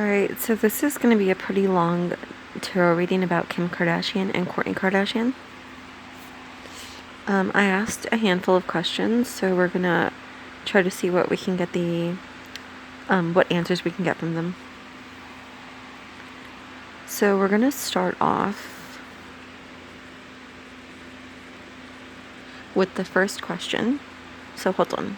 Alright, so this is going to be a pretty long tarot reading about Kim Kardashian and Kourtney Kardashian. I asked a handful of questions, so we're going to try to see what we can get what answers we can get from them. So we're going to start off with the first question. So hold on.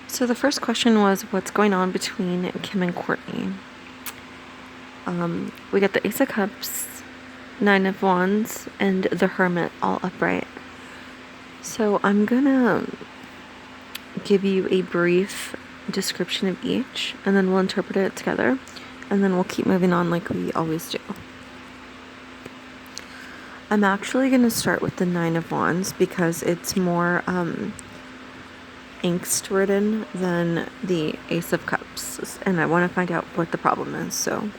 So the first question was, what's going on between Kim and Kourtney? We got the Ace of Cups, Nine of Wands, and the Hermit all upright. So I'm gonna give you a brief description of each, and then we'll interpret it together, and then we'll keep moving on like we always do. I'm actually going to start with the Nine of Wands because it's more angst-ridden than the Ace of Cups, and I want to find out what the problem is. So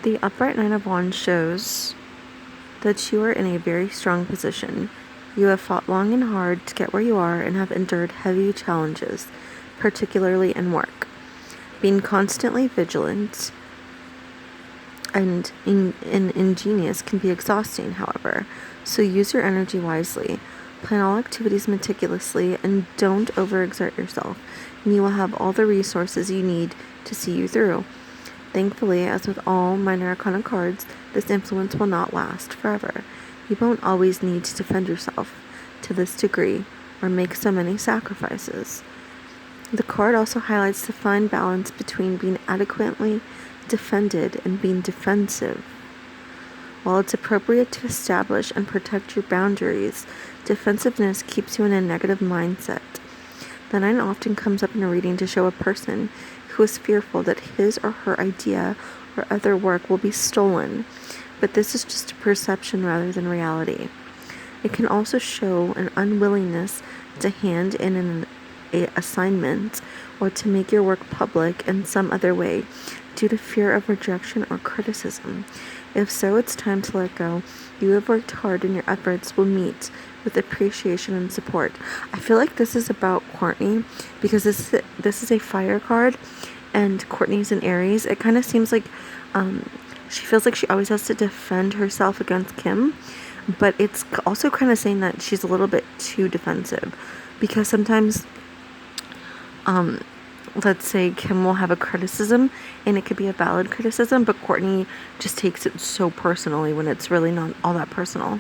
the upright Nine of Wands shows that you are in a very strong position. You have fought long and hard to get where you are and have endured heavy challenges, particularly in work. Being constantly vigilant and ingenious can be exhausting, however, so use your energy wisely. Plan all activities meticulously and don't overexert yourself, and you will have all the resources you need to see you through. Thankfully, as with all minor arcana cards, this influence will not last forever. You won't always need to defend yourself to this degree or make so many sacrifices. The card also highlights the fine balance between being adequately defended and being defensive. While it's appropriate to establish and protect your boundaries, defensiveness keeps you in a negative mindset. The Nine often comes up in a reading to show a person who is fearful that his or her idea or other work will be stolen, but this is just a perception rather than reality. It can also show an unwillingness to hand in an assignment or to make your work public in some other way due to fear of rejection or criticism. If so, it's time to let go. You have worked hard and your efforts will meet with appreciation and support. I feel like this is about Kourtney because this is a fire card and Kourtney's an Aries. It kind of seems like she feels like she always has to defend herself against Kim, but it's also kind of saying that she's a little bit too defensive because sometimes let's say Kim will have a criticism and it could be a valid criticism, but Kourtney just takes it so personally when it's really not all that personal.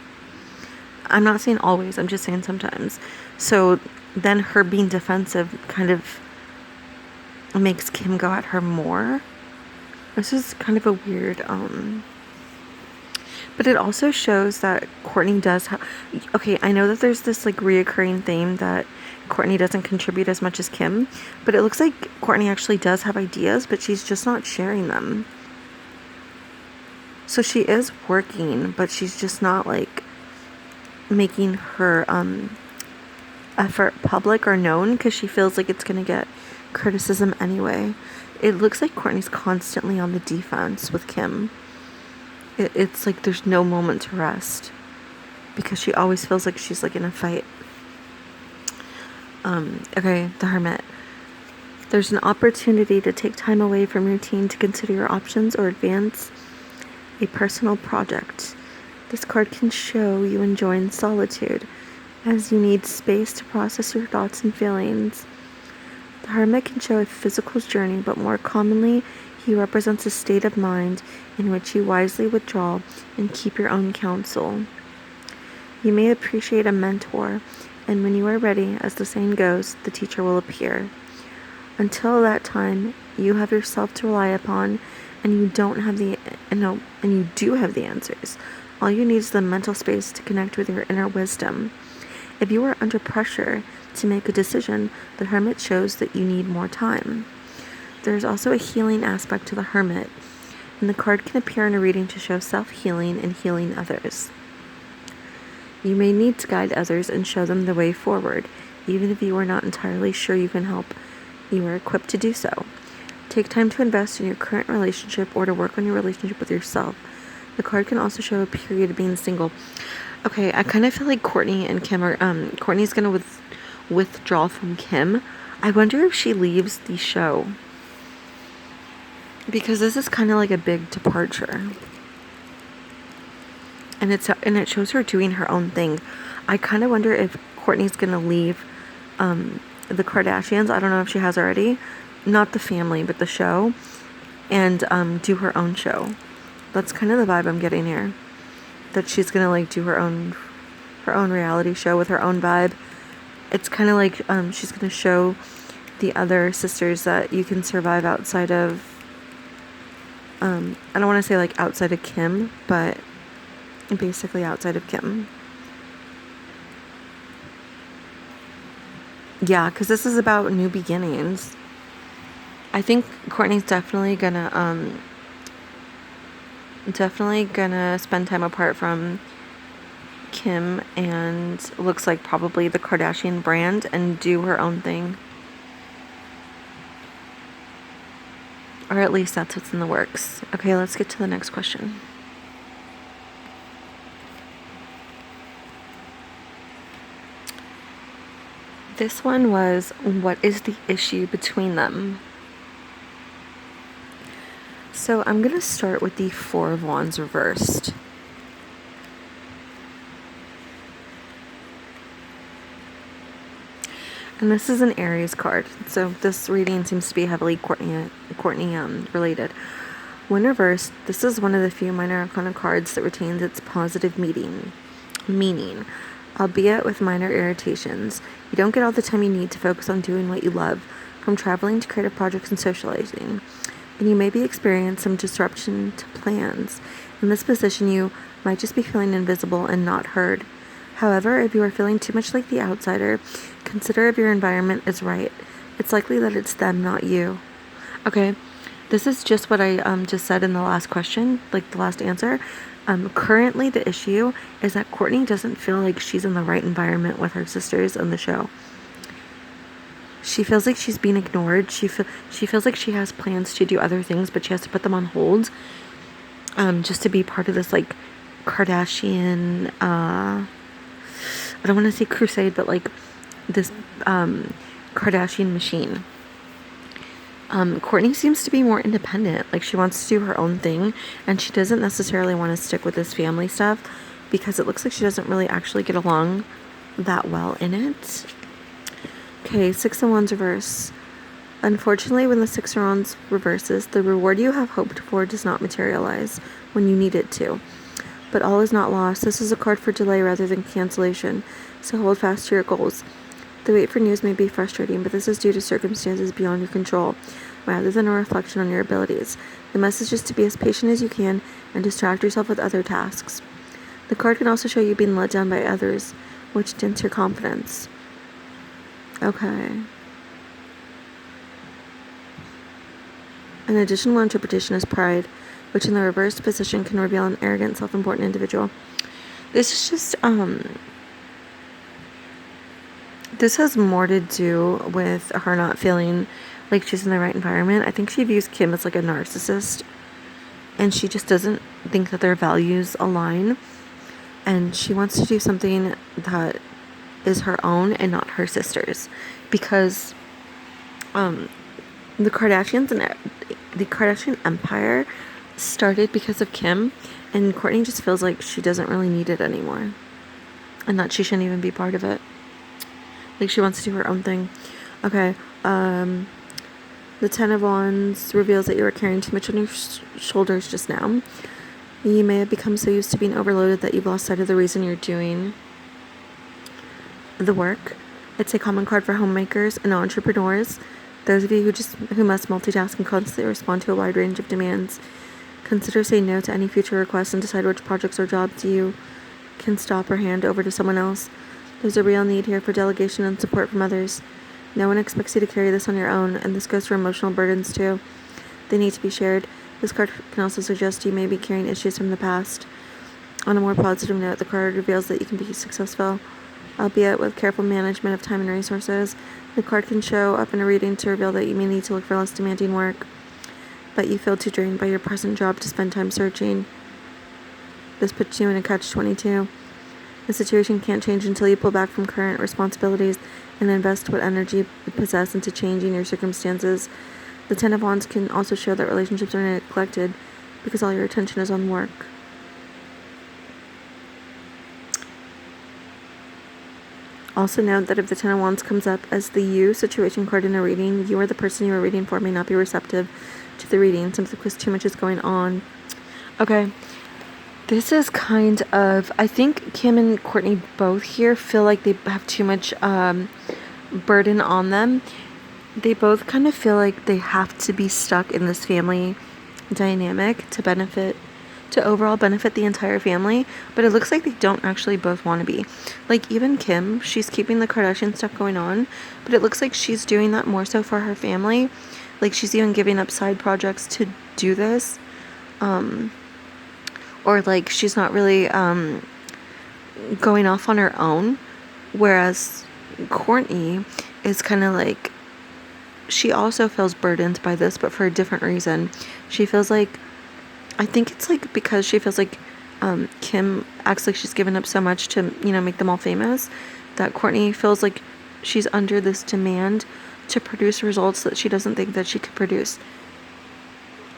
I'm not saying always, I'm just saying sometimes. So then her being defensive kind of makes Kim go at her more. This is kind of a weird, but it also shows that Kourtney does have, okay, I know that there's this like reoccurring theme that Kourtney doesn't contribute as much as Kim, but it looks like Kourtney actually does have ideas, but she's just not sharing them. So she is working, but she's just not like making her effort public or known because she feels like it's going to get criticism anyway. It looks like Kourtney's constantly on the defense with Kim. It's like there's no moment to rest because she always feels like she's like in a fight. Okay, the Hermit. There's an opportunity to take time away from routine to consider your options or advance a personal project. This card can show you enjoying solitude as you need space to process your thoughts and feelings. The Hermit can show a physical journey, but more commonly, he represents a state of mind in which you wisely withdraw and keep your own counsel. You may appreciate a mentor, and when you are ready, as the saying goes, the teacher will appear. Until that time, you have yourself to rely upon, and you do have the answers. All you need is the mental space to connect with your inner wisdom. If you are under pressure to make a decision, the Hermit shows that you need more time. There's also a healing aspect to the Hermit, and the card can appear in a reading to show self-healing and healing others. You may need to guide others and show them the way forward, even if you are not entirely sure you can help. You are equipped to do so. Take time to invest in your current relationship or to work on your relationship with yourself. The card can also show a period of being single. Okay, I kind of feel like Kourtney and Kim are, Kourtney's gonna withdraw from Kim. I wonder if she leaves the show. Because this is kind of like a big departure. And it shows her doing her own thing. I kind of wonder if Kourtney's gonna leave the Kardashians. I don't know if she has already. Not the family, but the show. And do her own show. That's kind of the vibe I'm getting here. That she's gonna like do her own reality show with her own vibe. It's kind of like she's gonna show the other sisters that you can survive outside of I don't want to say like outside of Kim, but basically outside of Kim. Yeah, because this is about new beginnings. I think Kourtney's definitely gonna spend time apart from Kim and looks like probably the Kardashian brand and do her own thing. Or at least that's what's in the works. Okay, let's get to the next question. This one was, what is the issue between them? So I'm going to start with the Four of Wands reversed. And this is an Aries card. So this reading seems to be heavily Kourtney related. When reversed, this is one of the few minor arcana cards that retains its positive meaning, albeit with minor irritations. You don't get all the time you need to focus on doing what you love, from traveling to creative projects and socializing. And you may be experiencing some disruption to plans. In this position, you might just be feeling invisible and not heard. However, if you are feeling too much like the outsider, consider if your environment is right. It's likely that it's them, not you. Okay, this is just what I just said in the last question, like the last answer. Currently, the issue is that Kourtney doesn't feel like she's in the right environment with her sisters on the show. She feels like she's being ignored. She feels like she has plans to do other things, but she has to put them on hold just to be part of this, like, Kardashian, I don't want to say crusade, but, like, this Kardashian machine. Kourtney seems to be more independent. Like, she wants to do her own thing, and she doesn't necessarily want to stick with this family stuff because it looks like she doesn't really actually get along that well in it. Okay, Six of Wands reverse. Unfortunately, when the Six of Wands reverses, the reward you have hoped for does not materialize when you need it to. But all is not lost. This is a card for delay rather than cancellation, so hold fast to your goals. The wait for news may be frustrating, but this is due to circumstances beyond your control, rather than a reflection on your abilities. The message is to be as patient as you can and distract yourself with other tasks. The card can also show you being let down by others, which dents your confidence. Okay. An additional interpretation is pride, which in the reversed position can reveal an arrogant, self-important individual. This is just, this has more to do with her not feeling like she's in the right environment. I think she views Kim as like a narcissist, and she just doesn't think that their values align, and she wants to do something that is her own and not her sister's, because the Kardashians and the Kardashian empire started because of Kim, and Kourtney just feels like she doesn't really need it anymore, and that she shouldn't even be part of it. Like, she wants to do her own thing. Okay, the Ten of Wands reveals that you are carrying too much on your shoulders just now. You may have become so used to being overloaded that you've lost sight of the reason you're doing the work. It's a common card for homemakers and entrepreneurs, those of you who must multitask and constantly respond to a wide range of demands. Consider saying no to any future requests and decide which projects or jobs you can stop or hand over to someone else. There's a real need here for delegation and support from others. No one expects you to carry this on your own, and this goes for emotional burdens too. They need to be shared. This card can also suggest you may be carrying issues from the past. On a more positive note, the card reveals that you can be successful, albeit with careful management of time and resources. The card can show up in a reading to reveal that you may need to look for less demanding work, but you feel too drained by your present job to spend time searching. This puts you in a catch-22. The situation can't change until you pull back from current responsibilities and invest what energy you possess into changing your circumstances. The Ten of Wands can also show that relationships are neglected because all your attention is on work. Also note that if the Ten of Wands comes up as the you situation card in a reading, you or the person you are reading for may not be receptive to the reading simply because too much is going on. Okay. This is kind of, I think Kim and Kourtney both here feel like they have too much burden on them. They both kind of feel like they have to be stuck in this family dynamic to overall benefit the entire family, but it looks like they don't actually both want to be. Like, even Kim, she's keeping the Kardashian stuff going on, but it looks like she's doing that more so for her family. Like, she's even giving up side projects to do this. Or like she's not really going off on her own, whereas Kourtney is kind of like, she also feels burdened by this, but for a different reason. She feels like, I think it's like because she feels like Kim acts like she's given up so much to, make them all famous, that Kourtney feels like she's under this demand to produce results that she doesn't think that she could produce.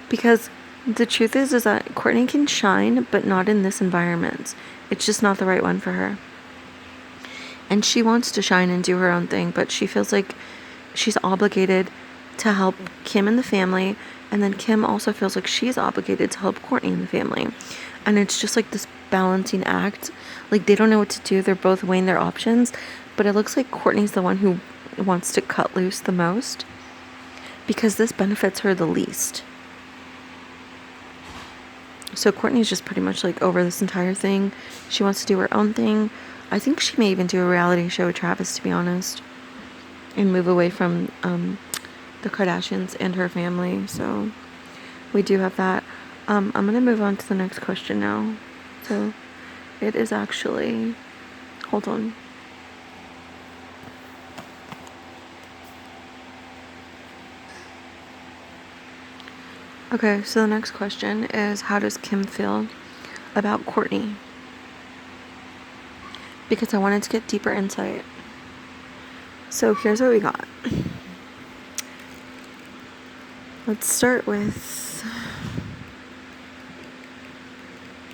Because the truth is that Kourtney can shine, but not in this environment. It's just not the right one for her. And she wants to shine and do her own thing, but she feels like she's obligated to help Kim and the family, and then Kim also feels like she's obligated to help Kourtney and the family. And it's just like this balancing act. Like, they don't know what to do. They're both weighing their options, but it looks like Kourtney's the one who wants to cut loose the most because this benefits her the least. So Kourtney's just pretty much like over this entire thing. She wants to do her own thing. I think she may even do a reality show with Travis, to be honest, and move away from the Kardashians and her family. So we do have that. I'm going to move on to the next question now. So it is actually, hold on. Okay, so the next question is, how does Kim feel about Kourtney? Because I wanted to get deeper insight. So here's what we got. Let's start with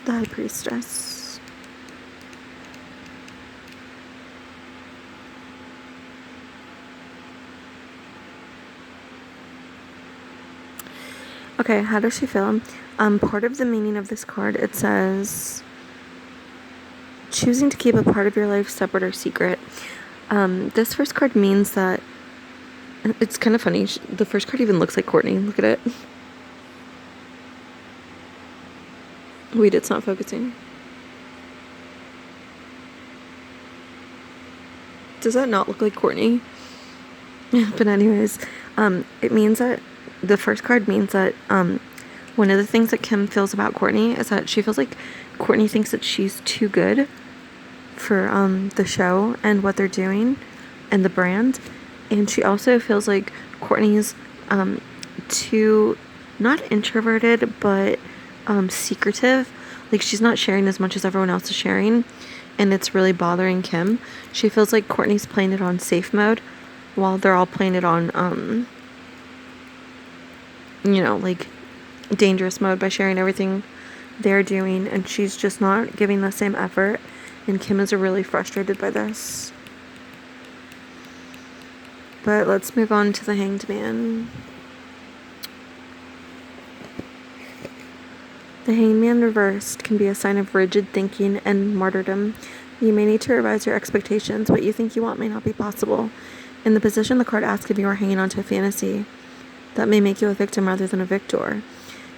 the High Priestess. Okay, how does she feel? Part of the meaning of this card, it says, choosing to keep a part of your life separate or secret. This first card means that, it's kind of funny, the first card even looks like Kourtney. Look at it. Wait, it's not focusing. Does that not look like Kourtney? But anyways, it means that, the first card means that one of the things that Kim feels about Kourtney is that she feels like Kourtney thinks that she's too good for the show and what they're doing and the brand. And she also feels like Kourtney's too, not introverted, but secretive. Like, she's not sharing as much as everyone else is sharing, and it's really bothering Kim. She feels like Kourtney's playing it on safe mode while they're all playing it on like dangerous mode by sharing everything they're doing, and she's just not giving the same effort, and Kim is really frustrated by this. But let's move on to the Hanged Man. The Hanged Man reversed can be a sign of rigid thinking and martyrdom. You may need to revise your expectations. What you think you want may not be possible. In the position, the card asks if you are hanging on to a fantasy that may make you a victim rather than a victor.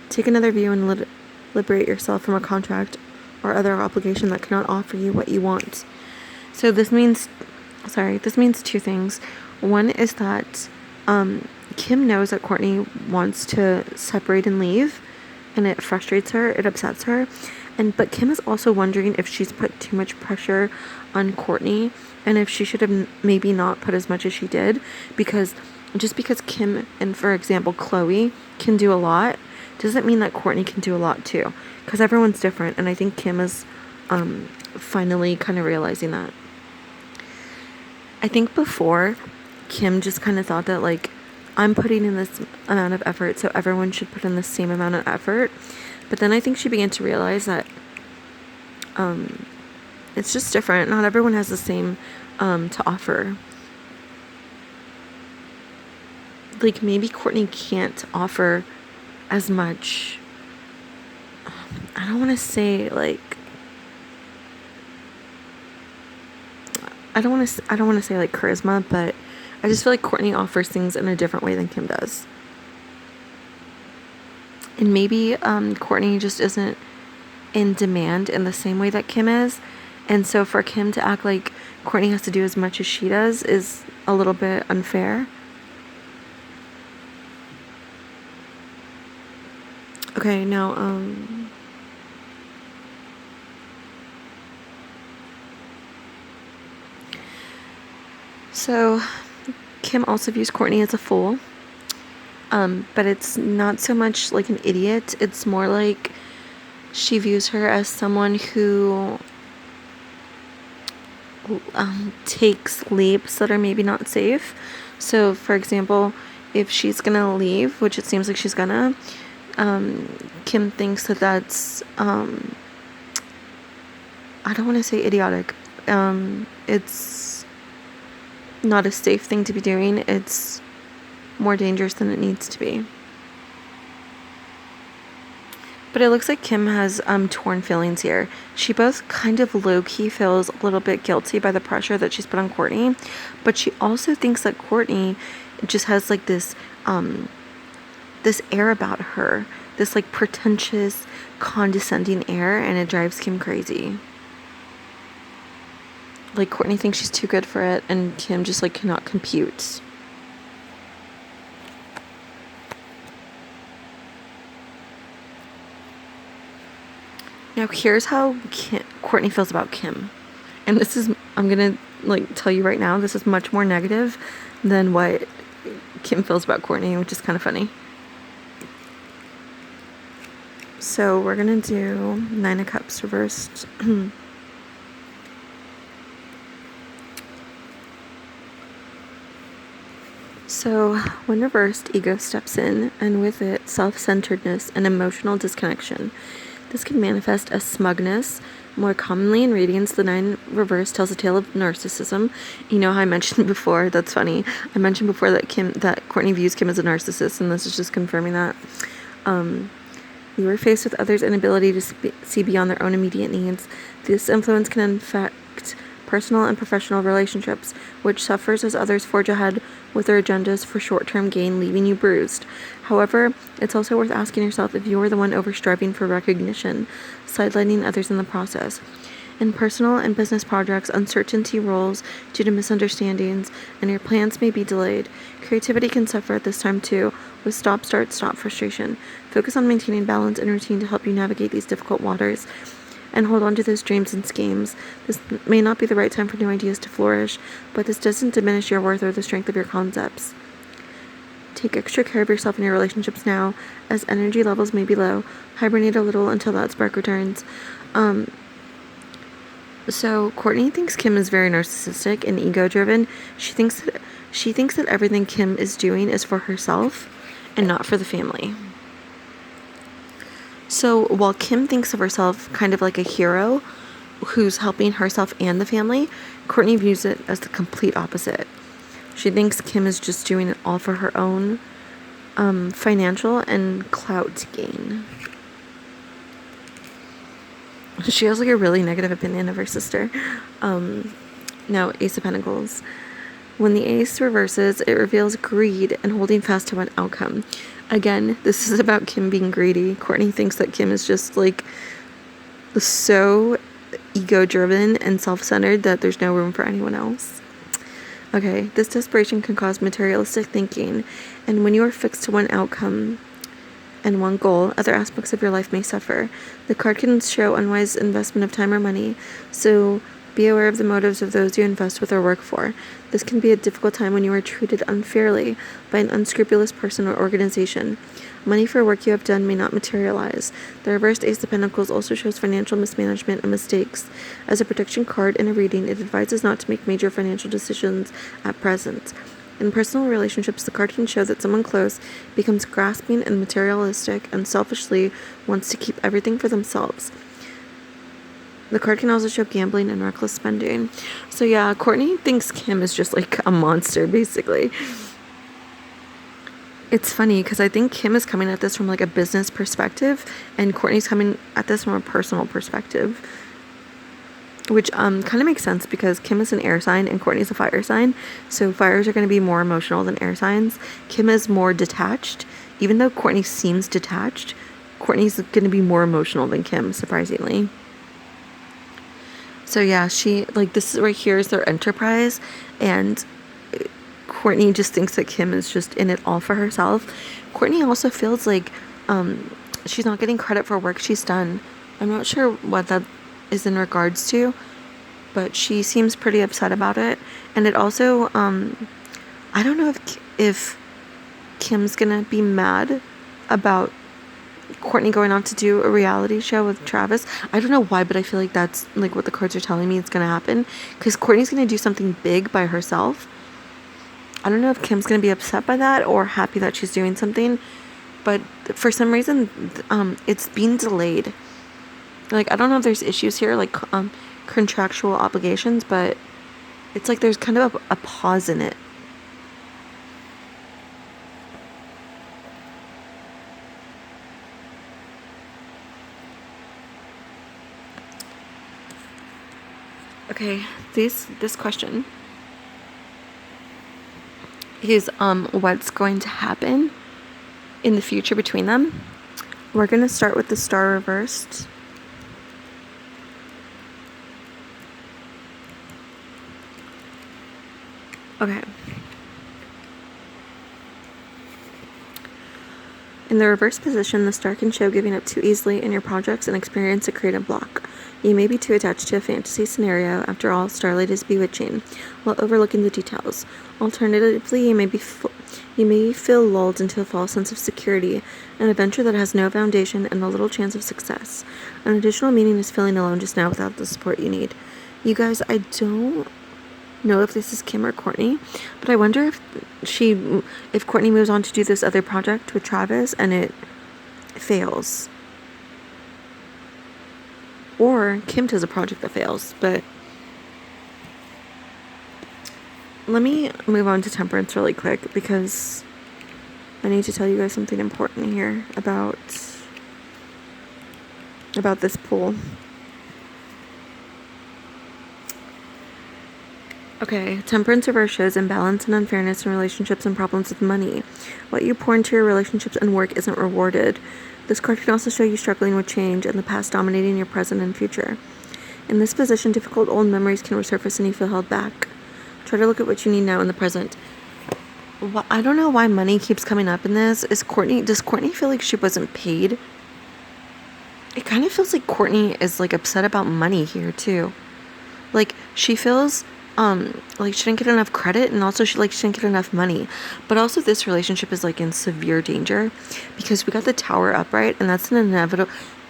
Take another view and liberate yourself from a contract or other obligation that cannot offer you what you want. So this means two things. One is that Kim knows that Kourtney wants to separate and leave, and it frustrates her, it upsets her. But Kim is also wondering if she's put too much pressure on Kourtney, and if she should have maybe not put as much as she did, because just because Kim and, for example, Khloe can do a lot doesn't mean that Kourtney can do a lot too, because everyone's different. And I think Kim is finally kind of realizing that. I think before, Kim just kind of thought that, like, I'm putting in this amount of effort, so everyone should put in the same amount of effort. But then I think she began to realize that it's just different. Not everyone has the same to offer. Like, maybe Kourtney can't offer as much. I don't want to say, like, I don't want to say like charisma, but I just feel like Kourtney offers things in a different way than Kim does. And maybe Kourtney just isn't in demand in the same way that Kim is. And so for Kim to act like Kourtney has to do as much as she does is a little bit unfair. Okay, now, so Kim also views Kourtney as a fool. But it's not so much like an idiot. It's more like she views her as someone who takes leaps that are maybe not safe. So, for example, if she's gonna leave, which it seems like she's gonna, Kim thinks that that's, I don't want to say idiotic. It's not a safe thing to be doing. It's more dangerous than it needs to be. But it looks like Kim has torn feelings here. She both kind of low-key feels a little bit guilty by the pressure that she's put on Kourtney, but she also thinks that Kourtney just has like this air about her, this like pretentious, condescending air, and it drives Kim crazy. Like, Kourtney thinks she's too good for it, and Kim just like cannot compute. Now, here's how Kourtney feels about Kim. And this is, I'm going to, like, tell you right now, this is much more negative than what Kim feels about Kourtney, which is kind of funny. So, we're going to do 9 of Cups reversed. So, when reversed, ego steps in, and with it, self-centeredness and emotional disconnection. This can manifest as smugness. More commonly in readings, the 9 reverse tells a tale of narcissism. You know how I mentioned before, that's funny, I mentioned before that Kourtney views Kim as a narcissist, and this is just confirming that. You are faced with others' inability to see beyond their own immediate needs. This influence can affect personal and professional relationships, which suffers as others forge ahead with their agendas for short-term gain, leaving you bruised. However, it's also worth asking yourself if you are the one overstriving for recognition, sidelining others in the process. In personal and business projects, uncertainty rolls due to misunderstandings, and your plans may be delayed. Creativity can suffer at this time too, with stop-start-stop frustration. Focus on maintaining balance and routine to help you navigate these difficult waters, and hold on to those dreams and schemes. This may not be the right time for new ideas to flourish, but this doesn't diminish your worth or the strength of your concepts. Take extra care of yourself and your relationships now, as energy levels may be low. Hibernate a little until that spark returns. So Kourtney thinks Kim is very narcissistic and ego-driven. She thinks that everything Kim is doing is for herself and not for the family. So while Kim thinks of herself kind of like a hero who's helping herself and the family, Kourtney views it as the complete opposite. She thinks Kim is just doing it all for her own financial and clout gain. She has like a really negative opinion of her sister. Now, Ace of Pentacles. When the Ace reverses, it reveals greed and holding fast to one outcome. Again, this is about Kim being greedy. Kourtney thinks that Kim is just like so ego-driven and self-centered that there's no room for anyone else. Okay, this desperation can cause materialistic thinking, and when you are fixed to one outcome and one goal, other aspects of your life may suffer. The card can show unwise investment of time or money, so Be aware of the motives of those you invest with or work for. This can be a difficult time when you are treated unfairly by an unscrupulous person or organization. Money for work you have done may not materialize. The reversed Ace of Pentacles also shows financial mismanagement and mistakes. As a protection card in a reading, it advises not to make major financial decisions at present. In personal relationships, the card can show that someone close becomes grasping and materialistic and selfishly wants to keep everything for themselves. The card can also show gambling and reckless spending. So yeah, Kourtney thinks Kim is just like a monster, basically. It's funny because I think Kim is coming at this from like a business perspective, and Kourtney's coming at this from a personal perspective, which kind of makes sense because Kim is an air sign and Kourtney's a fire sign. So fires are going to be more emotional than air signs. Kim is more detached. Even though Kourtney seems detached, Kourtney's going to be more emotional than Kim, surprisingly. So yeah, she, like, this right here is their enterprise, and Kourtney just thinks that Kim is just in it all for herself. Kourtney also feels like she's not getting credit for work she's done. I'm not sure what that is in regards to, but she seems pretty upset about it. And it also, I don't know if Kim's gonna be mad about Kourtney going on to do a reality show with Travis. I don't know why, but I feel like that's like what the cards are telling me it's gonna happen, because Kourtney's gonna do something big by herself. I don't know if Kim's gonna be upset by that or happy that she's doing something, but for some reason it's being delayed. Like, I don't know if there's issues here, like contractual obligations, but it's like there's kind of a pause in it. Okay, this question is what's going to happen in the future between them. We're going to start with the star reversed. Okay. In the reverse position, the star can show giving up too easily in your projects and experience a creative block. You may be too attached to a fantasy scenario. After all, starlight is bewitching, while overlooking the details. Alternatively, you may feel lulled into a false sense of security, an adventure that has no foundation and a little chance of success. An additional meaning is feeling alone just now without the support you need. You guys, I don't know if this is Kim or Kourtney, but I wonder if Kourtney moves on to do this other project with Travis and it fails. Or Kim does a project that fails. But let me move on to Temperance really quick, because I need to tell you guys something important here about this pool. Okay, Temperance reverse shows imbalance and unfairness in relationships and problems with money. What you pour into your relationships and work isn't rewarded. This card can also show you struggling with change and the past dominating your present and future. In this position, difficult old memories can resurface and you feel held back. Try to look at what you need now in the present. Well, I don't know why money keeps coming up in this. Does Kourtney feel like she wasn't paid? It kind of feels like Kourtney is like upset about money here too. Like, she feels like she didn't get enough credit, and also she didn't get enough money. But also this relationship is like in severe danger, because we got the Tower upright, and that's an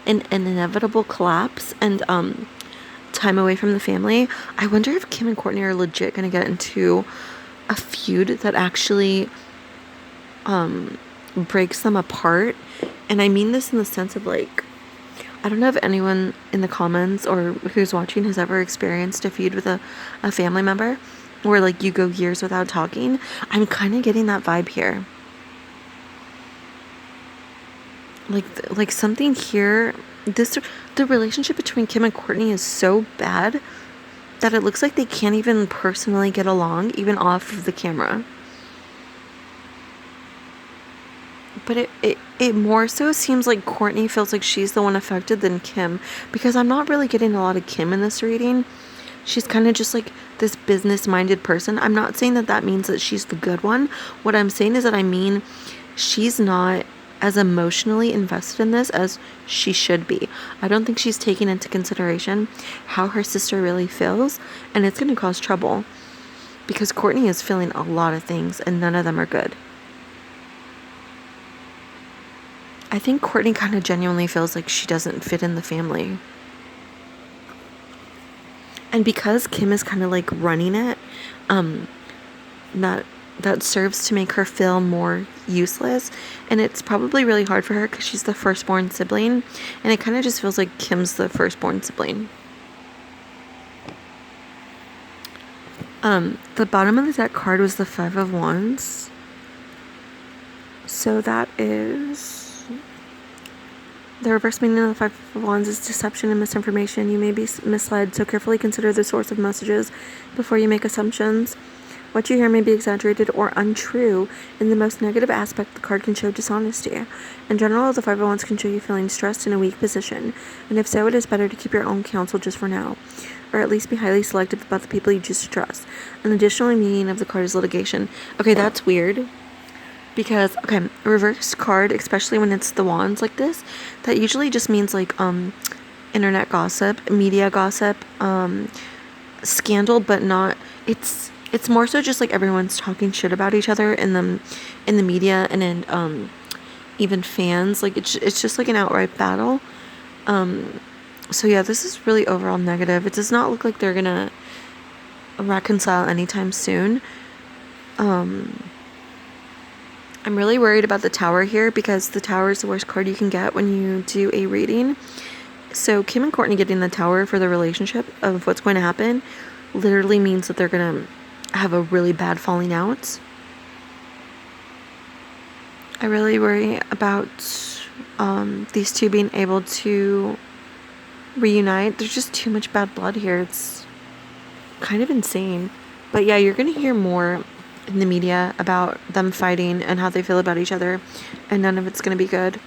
inevitable collapse and time away from the family. I wonder if Kim and Kourtney are legit gonna get into a feud that actually breaks them apart. And I mean this in the sense of, like, I don't know if anyone in the comments or who's watching has ever experienced a feud with a family member where, like, you go years without talking. I'm kind of getting that vibe here. Like something here, the relationship between Kim and Kourtney is so bad that it looks like they can't even personally get along, even off of the camera. But it more so seems like Kourtney feels like she's the one affected than Kim, because I'm not really getting a lot of Kim in this reading. She's kind of just like this business-minded person. I'm not saying that means that she's the good one. What I'm saying is that she's not as emotionally invested in this as she should be. I don't think she's taking into consideration how her sister really feels, and it's going to cause trouble because Kourtney is feeling a lot of things and none of them are good. I think Kourtney kind of genuinely feels like she doesn't fit in the family. And because Kim is kind of like running it, that serves to make her feel more useless. And it's probably really hard for her because she's the firstborn sibling. And it kind of just feels like Kim's the firstborn sibling. The bottom of the deck card was the Five of Wands. So that is... The reverse meaning of the Five of Wands is deception and misinformation. You may be misled, so carefully consider the source of messages before you make assumptions. What you hear may be exaggerated or untrue. In the most negative aspect, the card can show dishonesty. In general, the Five of Wands can show you feeling stressed in a weak position, and if so, it is better to keep your own counsel just for now, or at least be highly selective about the people you choose to trust. An additional meaning of the card is litigation. Okay, that's weird. Because, okay, reverse card, especially when it's the wands like this, that usually just means like internet gossip, media gossip, scandal, but not, it's more so just like everyone's talking shit about each other in the media and in even fans. Like it's just like an outright battle. So yeah, this is really overall negative. It does not look like they're gonna reconcile anytime soon. I'm really worried about the Tower here because the Tower is the worst card you can get when you do a reading. So Kim and Kourtney getting the Tower for the relationship of what's going to happen literally means that they're going to have a really bad falling out. I really worry about these two being able to reunite. There's just too much bad blood here. It's kind of insane. But yeah, you're going to hear more in the media about them fighting and how they feel about each other, and none of it's going to be good.